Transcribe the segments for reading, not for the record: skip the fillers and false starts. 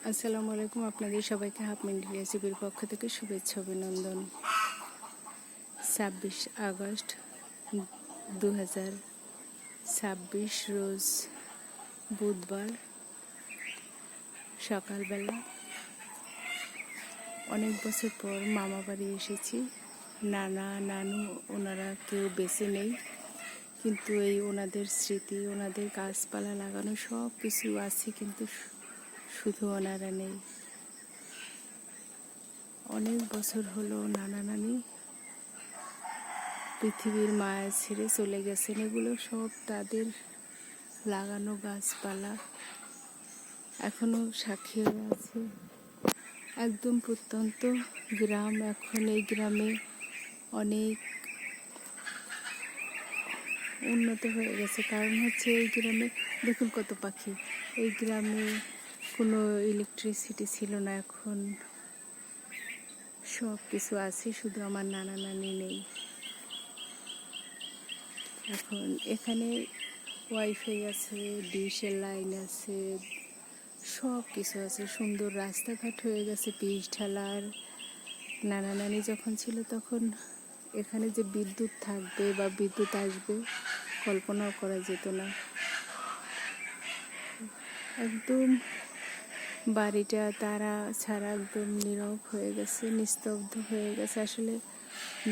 আসসালামু আলাইকুম। আপনাদের সবাইকে হাফ মিনিট রেসিপির পক্ষ থেকে শুভেচ্ছা অভিনন্দন। 26 আগস্ট 2026 রোজ বুধবার সকালবেলা অনেক বছর পর মামা বাড়ি এসেছি। নানা নানু ওনারা কেউ বেঁচে নেই, কিন্তু এই ওনাদের স্মৃতি, ওনাদের গাছপালা লাগানো সব কিছু আছে, কিন্তু শুধু ওনারা নেই। অনেক বছর হলো নানা নানি পৃথিবীর মায়া ছেড়ে চলে গেছেন। এগুলো সব তাদের লাগানো গাছপালা এখনো সাক্ষী হয়ে আছে। একদম প্রত্যন্ত গ্রাম। এখন এই গ্রামে অনেক উন্নত হয়ে গেছে, কারণ হচ্ছে এই গ্রামে দেখুন কত পাখি। এই গ্রামে কোনো ইলেকট্রিসিটি ছিল না, এখন সব কিছু আছে, শুধু আমার নানা নানি নেই। এখন এখানে ওয়াইফাই আছে, ডিশের লাইন আছে, সব কিছু আছে, সুন্দর রাস্তাঘাট হয়ে গেছে পিচ ঢালার। নানা নানি যখন ছিল তখন এখানে যে বিদ্যুৎ থাকবে বা বিদ্যুৎ আসবে কল্পনাও করা যেত না। একদম বাড়িটা তারা ছাড়া একদম নীরব হয়ে গেছে, নিস্তব্ধ হয়ে গেছে। আসলে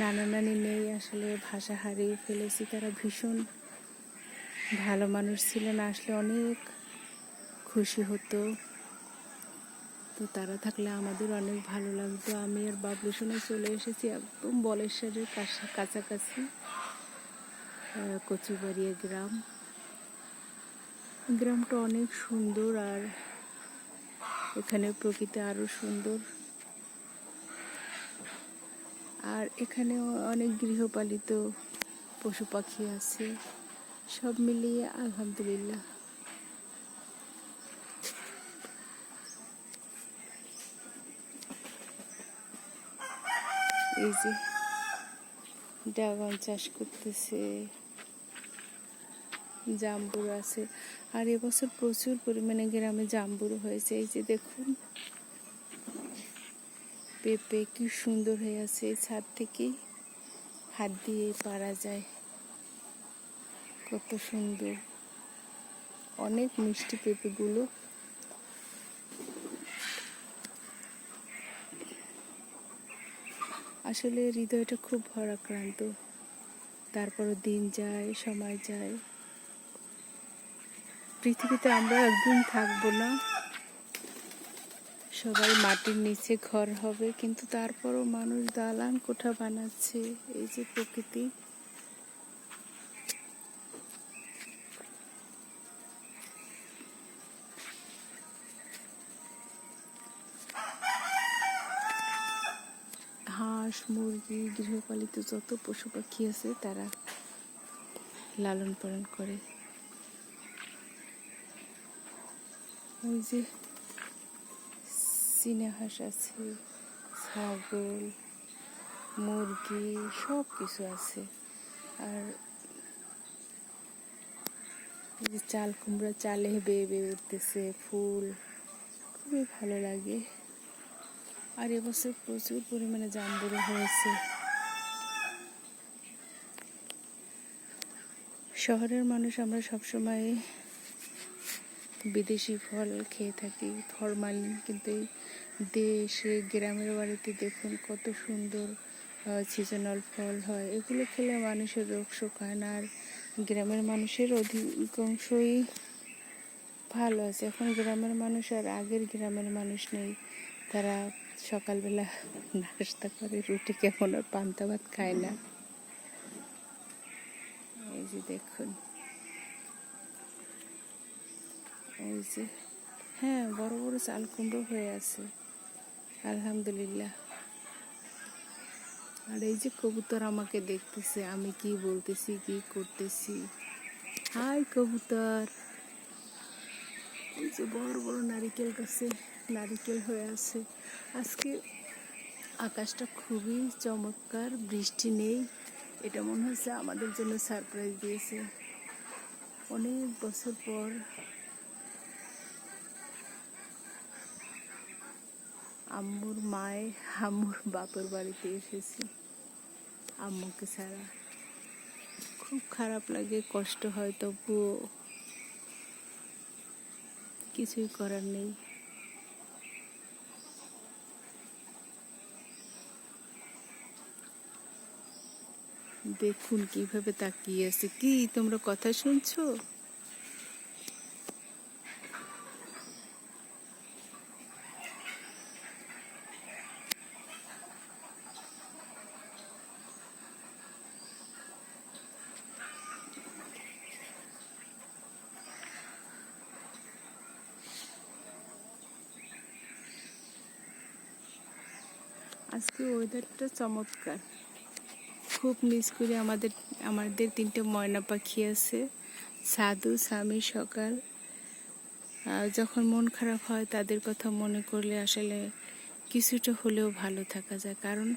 নানা নানি নেই, আসলে ভাষা হারিয়ে ফেলেছি। তারা ভীষণ ভালো মানুষ ছিলেন, আসলে অনেক খুশি হতো। তো তারা থাকলে আমাদের অনেক ভালো লাগতো। আমি আর বাবলু সোনা চলে এসেছি একদম বলেশ্বরের কাছাকাছি, কচুবাড়িয়া গ্রাম। গ্রামটা অনেক সুন্দর, আর এখানে প্রকৃতি আরো সুন্দর। আর এখানে অনেক গৃহপালিত পশু পাখি আছে, সব মিলিয়ে আলহামদুলিল্লাহ। এই যে ড্রাগন চাষ করতেছে, জাম্বুর আছে, আর এবছর প্রচুর পরিমাণে গ্রামে জাম্বুর হয়েছে। এই যে দেখুন পেঁপে কি সুন্দর হয়ে আছে, ছাদ থেকে হাত দিয়ে পারা যায়, কত সুন্দর, অনেক মিষ্টি পেঁপেগুলো। আসলে হৃদয়টা খুব ভারাক্রান্ত। তারপরও দিন যায়, সময় যায়, পৃথিবীতে আমরা একদিন থাকবো না, সবাই মাটির নিচে ঘর হবে, কিন্তু তারপরও মানুষ দালান কোঠা বানাচ্ছে। এই যে প্রকৃতি, হাঁস মুরগি গৃহপালিত যত পশু পাখি আছে তারা লালন পালন করে। ওই যে চীনা হাঁস আছে, ছাগল, মুরগি, সব কিছু আছে। আর এই যে চাল কুমড়া চালে বেয়ে বেয়ে উঠতেছে ফুল, খুবই ভালো লাগে। আর এবছর প্রচুর পরিমাণে জাম্বুরা হয়েছে। শহরের মানুষ আমরা সবসময় বিদেশি ফল খেয়ে থাকি, ফরমালিন, কিন্তু এই দেশে গ্রামের বাড়িতে দেখুন কত সুন্দর সিজনাল ফল হয়। এগুলো খেলে মানুষের রোগ শোক হয় না, আর গ্রামের মানুষের অধিকাংশই ভালো আছে। এখন গ্রামের মানুষ আর আগের গ্রামের মানুষ নেই। তারা সকালবেলা নাস্তা করে রুটি, কেমন আর পান্তা ভাত খায় না। এই যে দেখুন, ওই যে হ্যাঁ, বড় বড় চাল কুমড়ো হয়ে আছে আলহামদুলিল্লাহ। আর এই যে কবুতর আমাকে দেখতেছে, আমি কি বলতেছি কি করতেছি। হাই কবুতর। এই যে বড় বড় নারিকেল গাছে নারিকেল হয়ে আছে। আজকে আকাশটা খুবই চমৎকার, বৃষ্টি নেই। এটা মনে হচ্ছে আমাদের জন্য সারপ্রাইজ দিয়েছে। অনেক বছর পর আম্মুর মায়ে আম্মুর বাপের বাড়িতে এসেছি আম্মুকে ছাড়া। খুব খারাপ লাগে, কষ্ট হয়, তবুও কিছুই করার নেই। দেখুন কিভাবে তাকিয়ে আছে। কি তোমরা কথা শুনছো? আজকে ওয়েদারটা চমৎকার। খুব মিস করি আমাদের তিনটে ময়না পাখি আছে, সাধু, স্বামী, সকাল। যখন মন খারাপ হয় তাদের কথা মনে করলে আসলে কিছুটা হলেও ভালো থাকা যায়, কারণ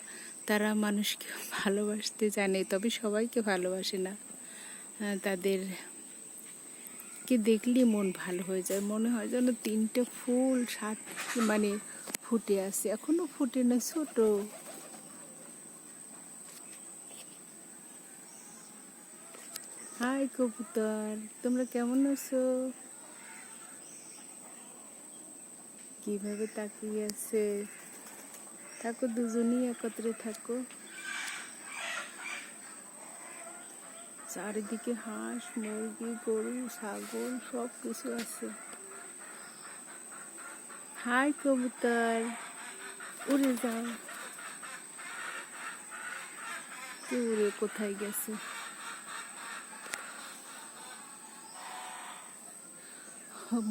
তারা মানুষকে ভালোবাসতে জানে, তবে সবাইকে ভালোবাসে না। তাদেরকে দেখলেই মন ভালো হয়ে যায়, মনে হয় যেন তিনটে ফুল মানে ফুটে আছে, এখনো ফুটে না, ছোট। হাই কবুতর, তোমরা কেমন আছো? কিভাবে তাকিয়ে আছে। থাকো, দুজনেই একত্রে থাকো। চারিদিকে হাঁস, মুরগি, গরু, ছাগল সব কিছু আছে। হাই কবুতর, উড়ে যাও। উড়ে কোথায় গেছে?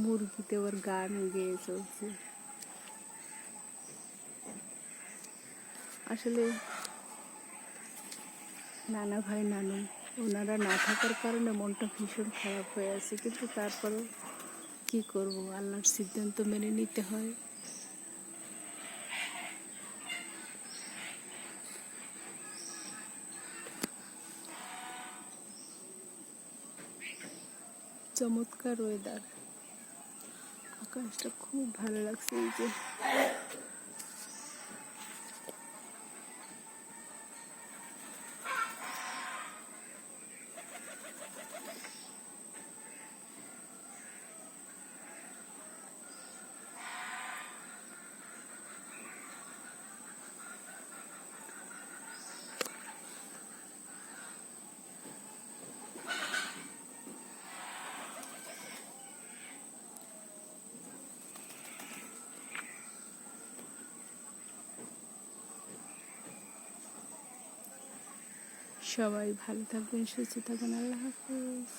মুরগিতে আবার গান গেয়ে চলছে। আসলে নানা ভাই নানু ওনারা না থাকার কারণে মনটা ভীষণ খারাপ হয়ে আছে, কিন্তু তারপরেও কি করব, আল্লাহর সিদ্ধান্ত মেনে নিতে হয়। চমৎকার ওয়েদার, আকাশটা খুব ভালো লাগছে। এই যে সবাই ভালো থাকবেন, সুস্থ থাকবেন। আল্লাহ হাফেজ।